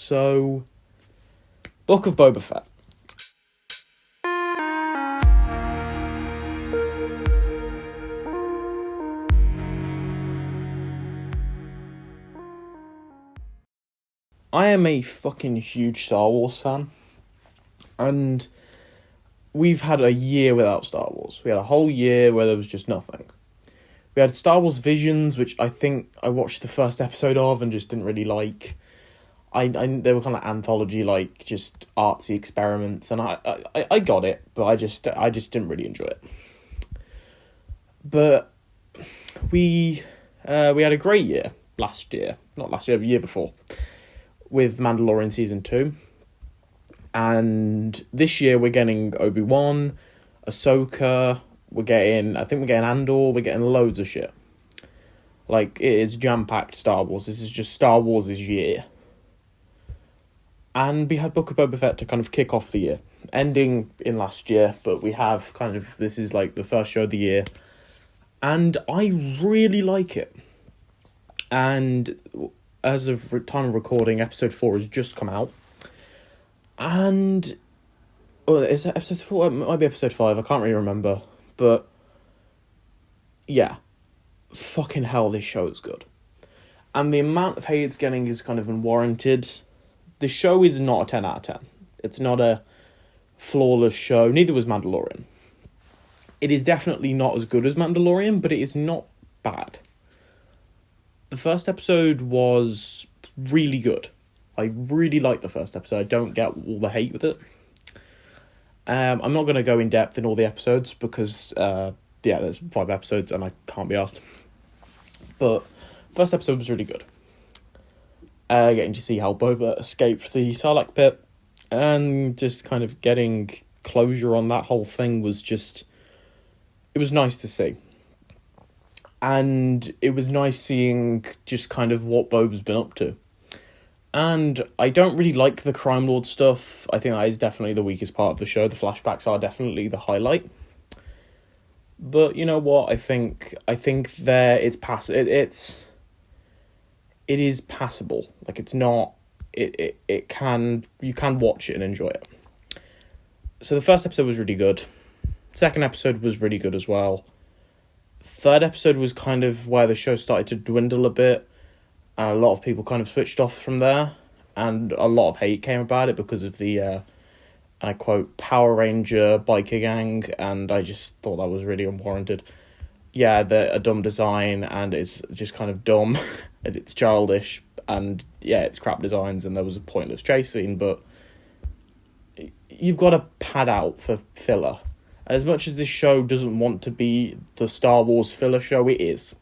So, Book of Boba Fett. I am a fucking huge Star Wars fan, and we've had a year without Star Wars. We had a whole year where there was just nothing. We had Star Wars Visions, which I think I watched the first episode of and just didn't really like. They were kind of anthology, like just artsy experiments, and I got it, but I just didn't really enjoy it. But we had a great year not last year, but the year before, with Mandalorian Season 2. And this year we're getting Obi-Wan, Ahsoka, we're getting Andor, we're getting loads of shit. Like, it is jam-packed Star Wars. This is just Star Wars' year. And we had Book of Boba Fett to kind of kick off the year. Ending in last year, but we have this is like the first show of the year. And I really like it. And as of time of recording, episode 4 has just come out. And is that episode 4? It might be episode 5, I can't really remember. But yeah, fucking hell, this show is good. And the amount of hate it's getting is kind of unwarranted. The show is not a 10 out of 10. It's not a flawless show. Neither was Mandalorian. It is definitely not as good as Mandalorian, but it is not bad. The first episode was really good. I really liked the first episode. I don't get all the hate with it. I'm not going to go in depth in all the episodes because, there's 5 episodes and I can't be asked. But first episode was really good. Getting to see how Boba escaped the Sarlacc pit and just kind of getting closure on that whole thing was just... It was nice to see. And it was nice seeing just kind of what Boba's been up to. And I don't really like the crime lord stuff. I think that is definitely the weakest part of the show. The flashbacks are definitely the highlight. But you know what? I think there it's it is passable. Like, it's not... It can... You can watch it and enjoy it. So the first episode was really good. Second episode was really good as well. Third episode was kind of where the show started to dwindle a bit. And a lot of people kind of switched off from there. And a lot of hate came about it because of the, and I quote, Power Ranger biker gang. And I just thought that was really unwarranted. Yeah, they're a dumb design and it's just kind of dumb. And it's childish. And yeah, it's crap designs and there was a pointless chase scene. But you've got to pad out for filler. And as much as this show doesn't want to be the Star Wars filler show, it is.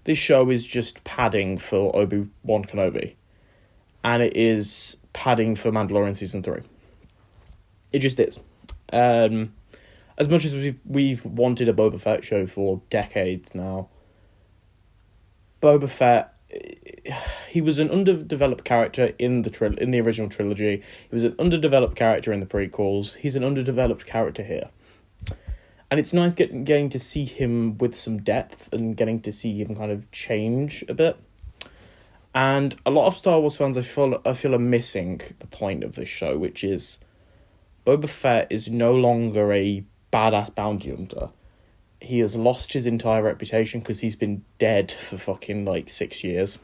This show is just padding for Obi-Wan Kenobi. And it is padding for Mandalorian Season 3. It just is. As much as we've wanted a Boba Fett show for decades now, Boba Fett, he was an underdeveloped character in the original trilogy. He was an underdeveloped character in the prequels. He's an underdeveloped character here. And it's nice getting to see him with some depth and getting to see him kind of change a bit. And a lot of Star Wars fans, I feel are missing the point of this show, which is Boba Fett is no longer a badass bounty hunter. He has lost his entire reputation because he's been dead for fucking 6 years.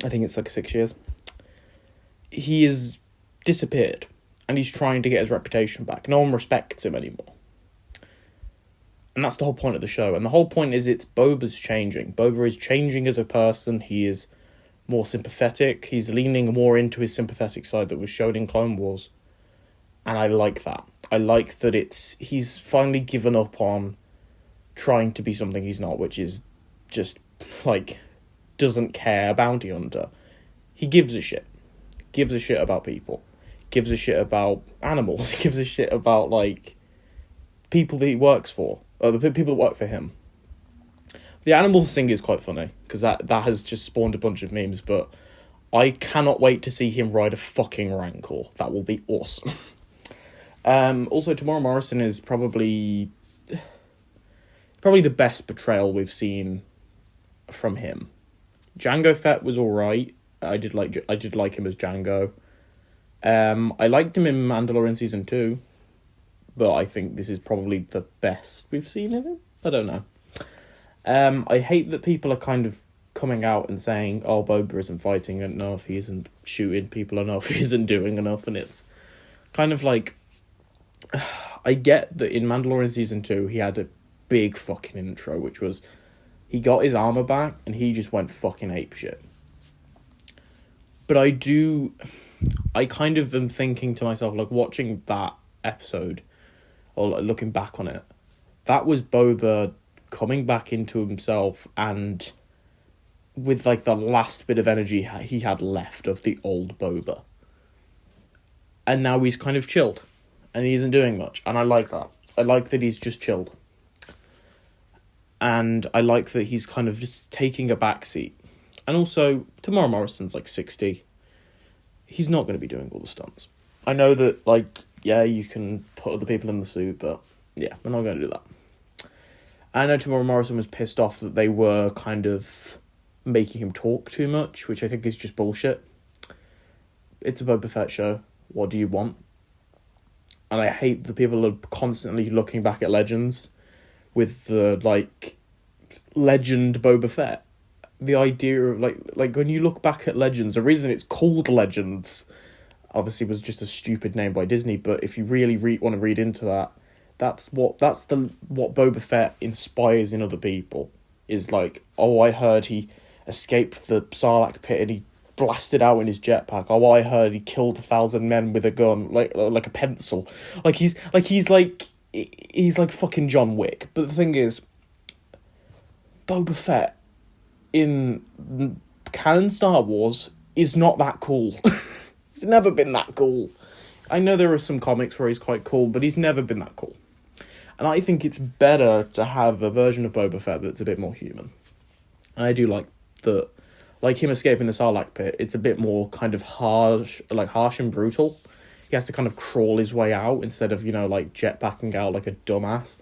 I think it's 6 years. He has disappeared and he's trying to get his reputation back. No one respects him anymore. And that's the whole point of the show. And the whole point is Boba's changing. Boba is changing as a person. He is more sympathetic. He's leaning more into his sympathetic side that was shown in Clone Wars. And I like that. I like that he's finally given up on trying to be something he's not, which is just, doesn't care, bounty hunter. He gives a shit. Gives a shit about people. Gives a shit about animals. Gives a shit about, people that he works for. Or the people that work for him. The animals thing is quite funny, because that has just spawned a bunch of memes, but I cannot wait to see him ride a fucking Rancor. That will be awesome. Also, Tamora Morrison is probably the best portrayal we've seen from him. Jango Fett was alright. I did like him as Django. I liked him in Mandalorian season 2, but I think this is probably the best we've seen of him. I don't know. I hate that people are kind of coming out and saying, "Oh, Boba isn't fighting enough. He isn't shooting people enough. He isn't doing enough," and it's kind of like, I get that in Mandalorian season 2 he had a big fucking intro, which was he got his armor back and he just went fucking apeshit. But I kind of am thinking to myself, like, watching that episode, or like, looking back on it, that was Boba coming back into himself and with, like, the last bit of energy he had left of the old Boba. And now he's kind of chilled, and he isn't doing much, and I like that. I like that he's just chilled. And I like that he's kind of just taking a backseat. And also, Tamara Morrison's like 60. He's not going to be doing all the stunts. I know that, like, yeah, you can put other people in the suit, but yeah, we're not going to do that. I know Tamara Morrison was pissed off that they were kind of making him talk too much, which I think is just bullshit. It's a Boba Fett show. What do you want? And I hate that people are constantly looking back at Legends with the, like, Legend Boba Fett. The idea of, like when you look back at Legends, the reason it's called Legends obviously was just a stupid name by Disney, but if you really want to read into that, that's what Boba Fett inspires in other people. Is like, oh, I heard he escaped the Sarlacc pit and he blasted out in his jetpack. Oh, I heard he killed 1,000 men with a gun, like a pencil. He's like fucking John Wick. But the thing is, Boba Fett in canon Star Wars is not that cool. He's never been that cool. I know there are some comics where he's quite cool, but he's never been that cool. And I think it's better to have a version of Boba Fett that's a bit more human. And I do like him escaping the Sarlacc pit. It's a bit more kind of harsh and brutal. He has to kind of crawl his way out instead of, like, jetpacking out like a dumbass.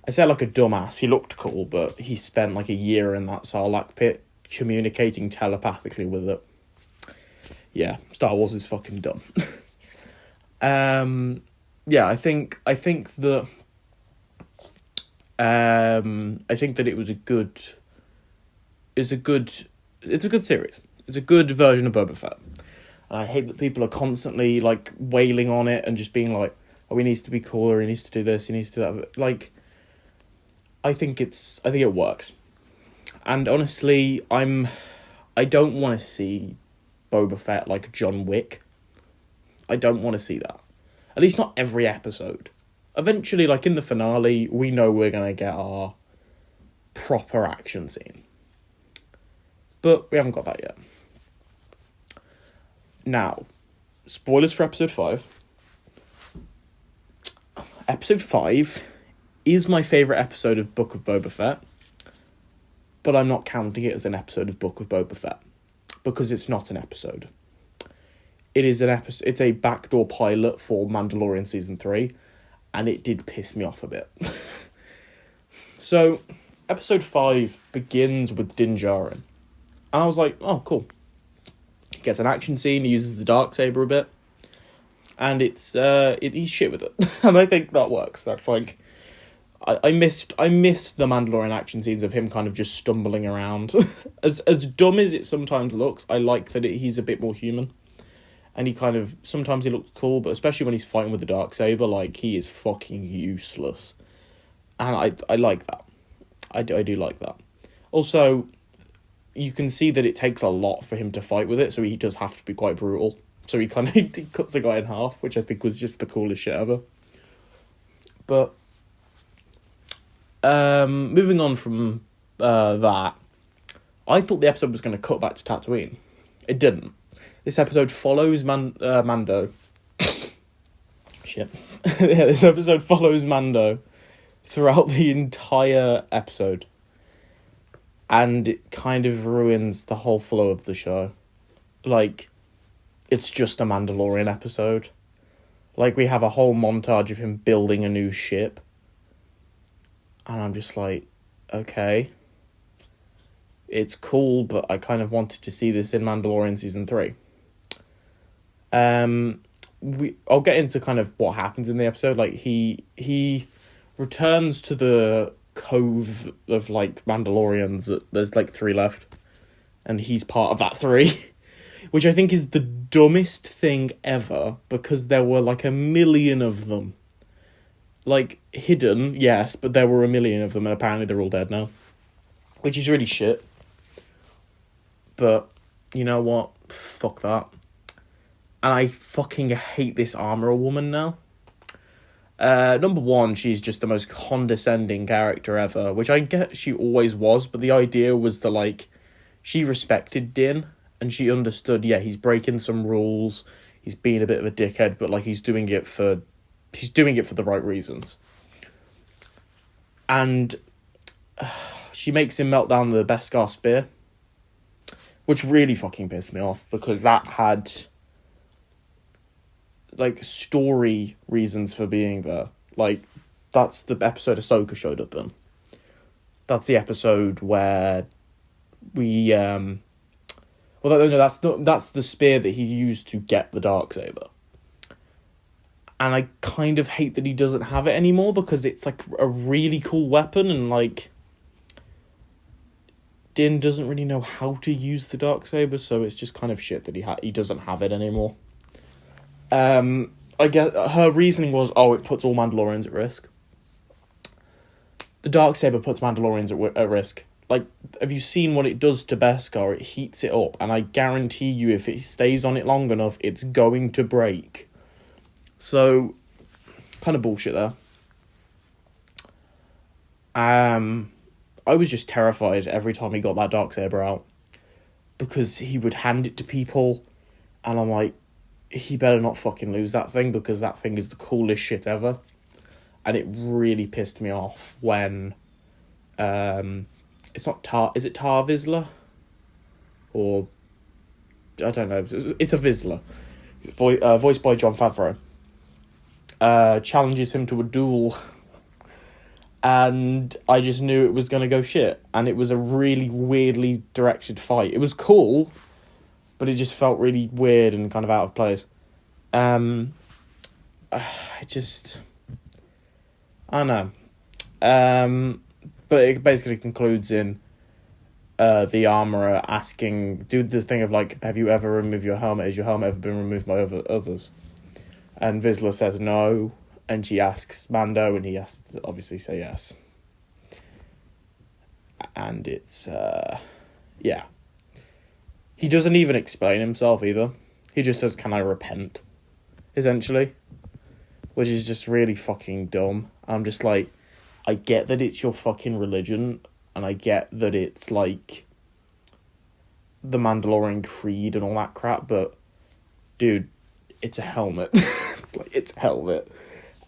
I say like a dumbass, he looked cool, but he spent like a year in that Sarlacc pit communicating telepathically with it. Yeah, Star Wars is fucking dumb. Yeah, I think that it was it's a good series. It's a good version of Boba Fett. And I hate that people are constantly, like, wailing on it and just being like, oh, he needs to be cooler, he needs to do this, he needs to do that. But, like, I think it works. And honestly, I don't want to see Boba Fett like John Wick. I don't want to see that. At least not every episode. Eventually, like in the finale, we know we're going to get our proper action scene. But we haven't got that yet. Now, spoilers for episode 5. Episode 5 is my favourite episode of Book of Boba Fett, but I'm not counting it as an episode of Book of Boba Fett, because it's not an episode. It is an episode. It's a backdoor pilot for Mandalorian Season 3, and it did piss me off a bit. So, episode 5 begins with Din Djarin, and I was like, oh, cool. He gets an action scene, he uses the Darksaber a bit, and he's shit with it. And I think that works. That's like, I missed the Mandalorian action scenes of him kind of just stumbling around. As dumb as it sometimes looks, I like that he's a bit more human. And he kind of, sometimes he looks cool, but especially when he's fighting with the Darksaber, like, he is fucking useless. And I like that. I do like that. Also, you can see that it takes a lot for him to fight with it, so he does have to be quite brutal. So he kind of he cuts the guy in half, which I think was just the coolest shit ever. But moving on from that, I thought the episode was going to cut back to Tatooine. It didn't. This episode follows Mando. Shit. Yeah, this episode follows Mando throughout the entire episode. And it kind of ruins the whole flow of the show. Like, it's just a Mandalorian episode. Like, we have a whole montage of him building a new ship. And I'm just like, okay. It's cool, but I kind of wanted to see this in Mandalorian season 3. I'll get into kind of what happens in the episode. Like he returns to the cove of like Mandalorians. There's like 3 left, and he's part of that 3, which I think is the dumbest thing ever, because there were like 1,000,000 of them. Like, hidden, yes, but there were 1,000,000 of them, and apparently they're all dead now, which is really shit. But you know what? Fuck that. And I fucking hate this armorer woman now. Number one, she's just the most condescending character ever, which I get she always was, but the idea was that, like, she respected Din, and she understood, yeah, he's breaking some rules, he's being a bit of a dickhead, but, like, he's doing it for the right reasons. And she makes him melt down the Beskar spear, which really fucking pissed me off, because that had, like, story reasons for being there. Like, that's the episode Ahsoka showed up in. That's the episode where we, well, no, that's the spear that he used to get the Darksaber. And I kind of hate that he doesn't have it anymore, because it's, like, a really cool weapon, and, like, Din doesn't really know how to use the Darksaber, so it's just kind of shit that he doesn't have it anymore. I guess her reasoning was, it puts all Mandalorians at risk. The Darksaber puts Mandalorians at risk. Like, have you seen what it does to Beskar? It heats it up, and I guarantee you, if it stays on it long enough, it's going to break. So, kind of bullshit there. I was just terrified every time he got that Darksaber out, because he would hand it to people, and I'm like, he better not fucking lose that thing, because that thing is the coolest shit ever. And it really pissed me off when, it's not is it Tar Vizsla? Or, I don't know, it's a Vizsla, voiced by Jon Favreau, challenges him to a duel, and I just knew it was going to go shit, and it was a really weirdly directed fight. It was cool, but it just felt really weird and kind of out of place. I don't know. But it basically concludes in the armourer do the thing of, like, have you ever removed your helmet? Has your helmet ever been removed by others? And Vizsla says no, and she asks Mando, and he has to obviously say yes. And it's, yeah. He doesn't even explain himself either. He just says, "Can I repent?" Essentially. Which is just really fucking dumb. I'm just like, I get that it's your fucking religion, and I get that it's, like, the Mandalorian creed and all that crap, but, dude, it's a helmet. Like, it's a helmet.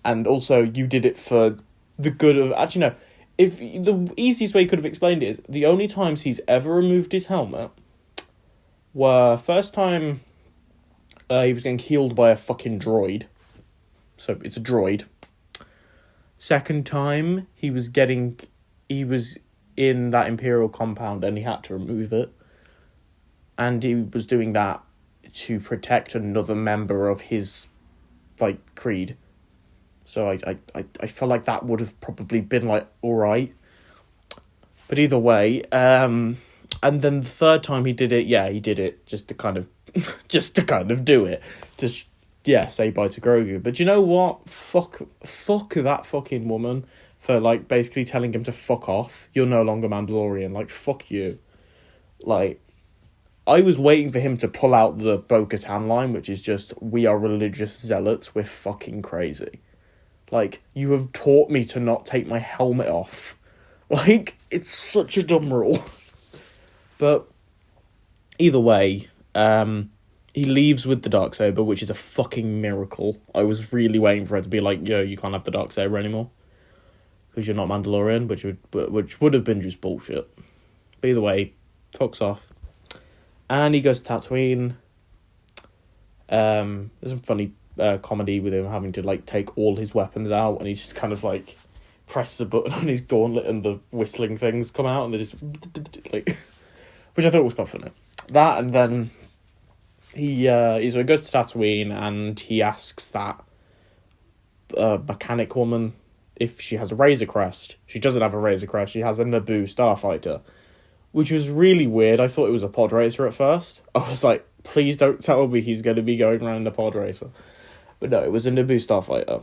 And also, you did it for the good of... Actually, no. If the easiest way you could have explained it is, the only times he's ever removed his helmet were, first time he was getting healed by a fucking droid. So, it's a droid. Second time, he was in that Imperial compound and he had to remove it. And he was doing that to protect another member of his, like, creed. So I feel like that would have probably been, like, alright. But either way, and then the third time he did it just to kind of do it. Just, yeah, say bye to Grogu. But you know what? Fuck that fucking woman for, like, basically telling him to fuck off. You're no longer Mandalorian. Like, fuck you. Like, I was waiting for him to pull out the Bo-Katan line, which is just, we are religious zealots, we're fucking crazy. Like, you have taught me to not take my helmet off. Like, it's such a dumb rule. But, either way, he leaves with the Darksaber, which is a fucking miracle. I was really waiting for her to be like, yo, you can't have the Darksaber anymore, because you're not Mandalorian, which would have been just bullshit. But either way, fucks off. And he goes to Tatooine. There's some funny comedy with him having to, like, take all his weapons out, and he just kind of, like, presses a button on his gauntlet and the whistling things come out, and they just, like, which I thought was quite funny. That, and then he goes to Tatooine and he asks that mechanic woman if she has a Razor Crest. She doesn't have a Razor Crest. She has a Naboo starfighter, which was really weird. I thought it was a pod racer at first. I was like, please don't tell me he's going to be going around a pod racer. But no, it was a Naboo starfighter,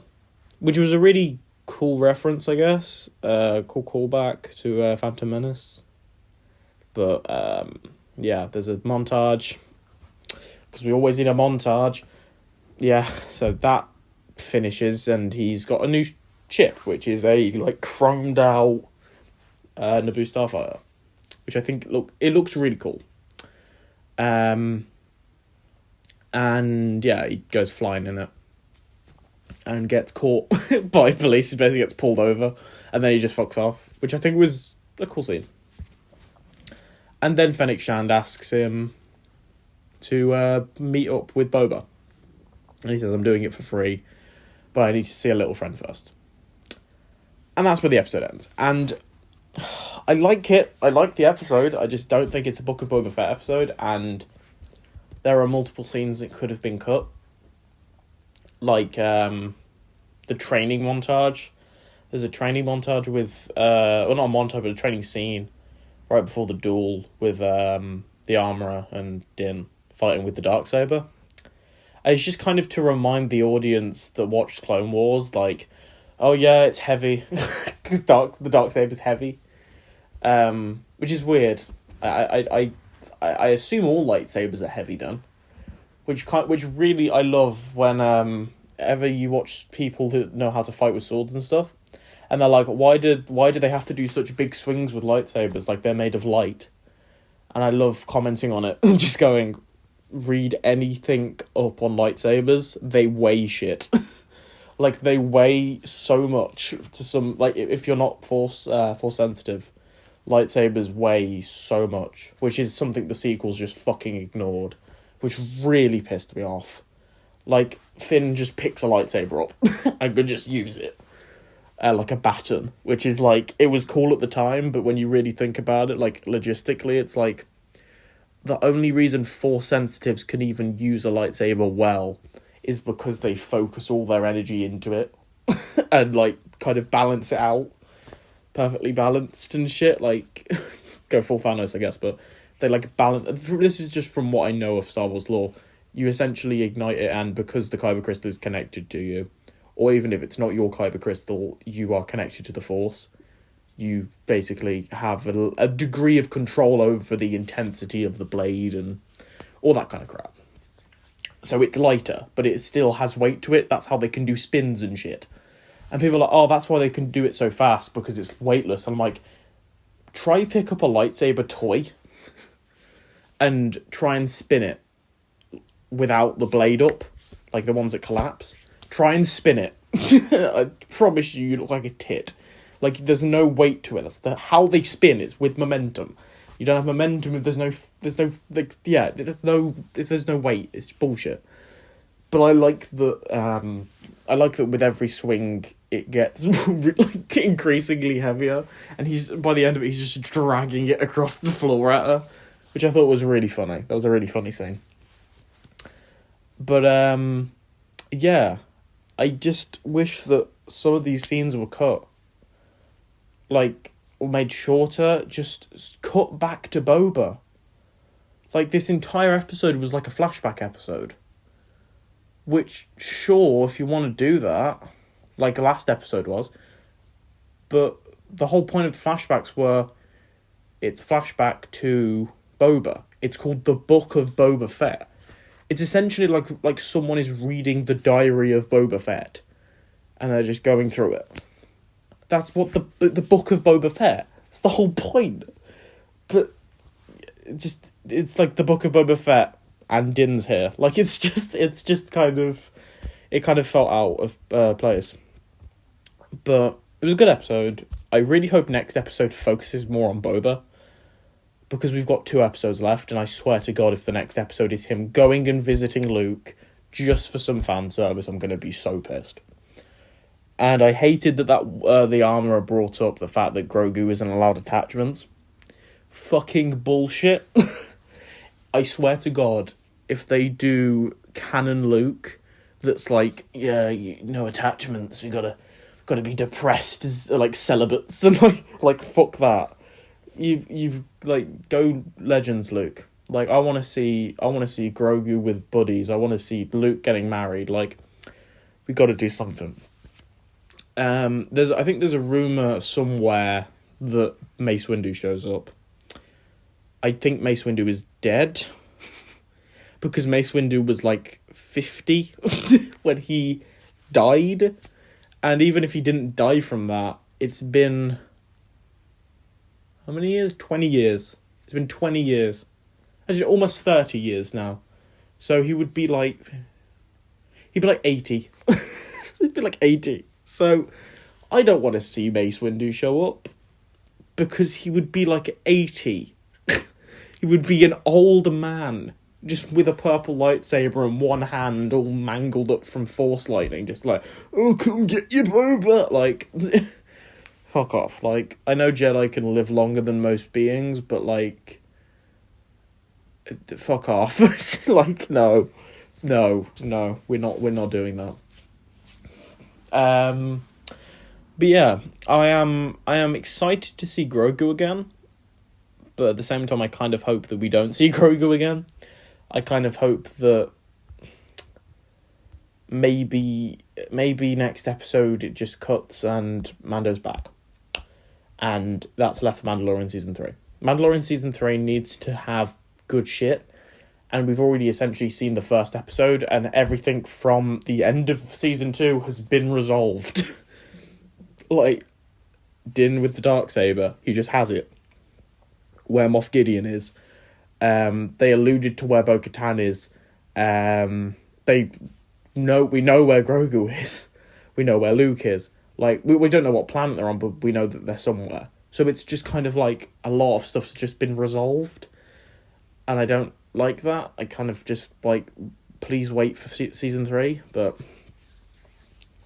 which was a really cool reference, I guess. Cool callback to Phantom Menace. But yeah, there's a montage, because we always need a montage. Yeah, so that finishes, and he's got a new chip, which is a like chromed out Naboo starfighter, which I think looks really cool. And yeah, he goes flying in it and gets caught by police. He basically gets pulled over, and then he just fucks off, which I think was a cool scene. And then Fennec Shand asks him to meet up with Boba. And he says, I'm doing it for free, but I need to see a little friend first. And that's where the episode ends. And I like it. I like the episode. I just don't think it's a Book of Boba Fett episode. And there are multiple scenes that could have been cut. Like the training montage. There's a training montage with... well, not a montage, but a training scene right before the duel with the Armourer and Din fighting with the Darksaber. And it's just kind of to remind the audience that watched Clone Wars, like, oh yeah, it's heavy, because the Darksaber's heavy, which is weird. I assume all lightsabers are heavy then, which really I love when ever you watch people who know how to fight with swords and stuff. And they're like, why did they have to do such big swings with lightsabers? Like, they're made of light. And I love commenting on it and just going, read anything up on lightsabers. They weigh shit. Like, they weigh so much to some... Like, if you're not force sensitive, lightsabers weigh so much. Which is something the sequels just fucking ignored. Which really pissed me off. Like, Finn just picks a lightsaber up and could just use it. Like a baton, which is like, it was cool at the time, but when you really think about it, like logistically, it's like the only reason Force sensitives can even use a lightsaber well is because they focus all their energy into it and like kind of balance it out, perfectly balanced and shit. Like, go full Thanos, I guess, but they like balance. This is just from what I know of Star Wars lore. You essentially ignite it, and because the kyber crystal is connected to you, or even if it's not your kyber crystal, you are connected to the Force. You basically have a degree of control over the intensity of the blade and all that kind of crap. So it's lighter, but it still has weight to it. That's how they can do spins and shit. And people are like, oh, that's why they can do it so fast, because it's weightless. And I'm like, try pick up a lightsaber toy and try and spin it without the blade up, like the ones that collapse. Try and spin it. I promise you look like a tit. Like, there's no weight to it. That's how they spin. It's with momentum. You don't have momentum if there's no weight. It's bullshit. But I like that with every swing it gets like increasingly heavier, and by the end of it he's just dragging it across the floor at her, which I thought was really funny. That was a really funny scene. But yeah, I just wish that some of these scenes were cut. Like, or made shorter, just cut back to Boba. Like, this entire episode was like a flashback episode. Which, sure, if you want to do that, like the last episode was, but the whole point of the flashbacks were, it's flashback to Boba. It's called The Book of Boba Fett. It's essentially like someone is reading the diary of Boba Fett, and they're just going through it. That's what the Book of Boba Fett. It's the whole point. But it's like the Book of Boba Fett and Din's here. Like, it's just kind of, it kind of felt out of place. But it was a good episode. I really hope next episode focuses more on Boba, because we've got 2 episodes left, and I swear to God, if the next episode is him going and visiting Luke just for some fan service, I'm going to be so pissed. And I hated that the Armourer brought up the fact that Grogu isn't allowed attachments, fucking bullshit. I swear to God, if they do canon Luke, that's like, yeah, no attachments, we gotta be depressed as like celibates and like fuck that. You've like, go Legends Luke. Like, I want to see Grogu with buddies. I want to see Luke getting married. Like, we got to do something. I think there's a rumor somewhere that Mace Windu shows up. I think Mace Windu is dead because Mace Windu was like 50 when he died, and even if he didn't die from that, it's been how many years? 20 years. It's been 20 years. Actually, almost 30 years now. So he'd be like 80. He'd be like 80. So I don't want to see Mace Windu show up because he would be like 80. He would be an old man just with a purple lightsaber in one hand, all mangled up from Force lightning, just like, oh, come get your Boba. Like, fuck off. Like, I know Jedi can live longer than most beings, but like, fuck off. Like, no, we're not doing that. But yeah, I am excited to see Grogu again, but at the same time, I kind of hope that we don't see Grogu again. I kind of hope that maybe next episode it just cuts and Mando's back, and that's left for Mandalorian season 3. Mandalorian season 3 needs to have good shit, and we've already essentially seen the first episode, and everything from the end of season 2 has been resolved. Like, Din with the Darksaber, he just has it. Where Moff Gideon is. They alluded to where Bo-Katan is. We know where Grogu is. We know where Luke is. Like, we don't know what planet they're on, but we know that they're somewhere. So it's just kind of like a lot of stuff's just been resolved. And I don't like that. I kind of just like, please wait for season 3. But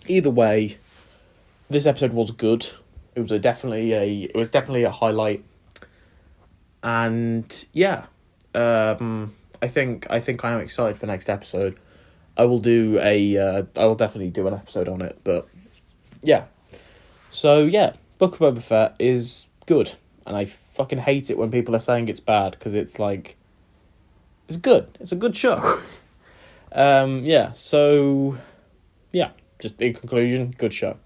either way, this episode was good. It was definitely a highlight. And yeah, I think I am excited for next episode. I will definitely do an episode on it. But yeah, so yeah, Book of Boba Fett is good, and I fucking hate it when people are saying it's bad, because it's like, it's good. It's a good show. Yeah. So yeah, just in conclusion, good show.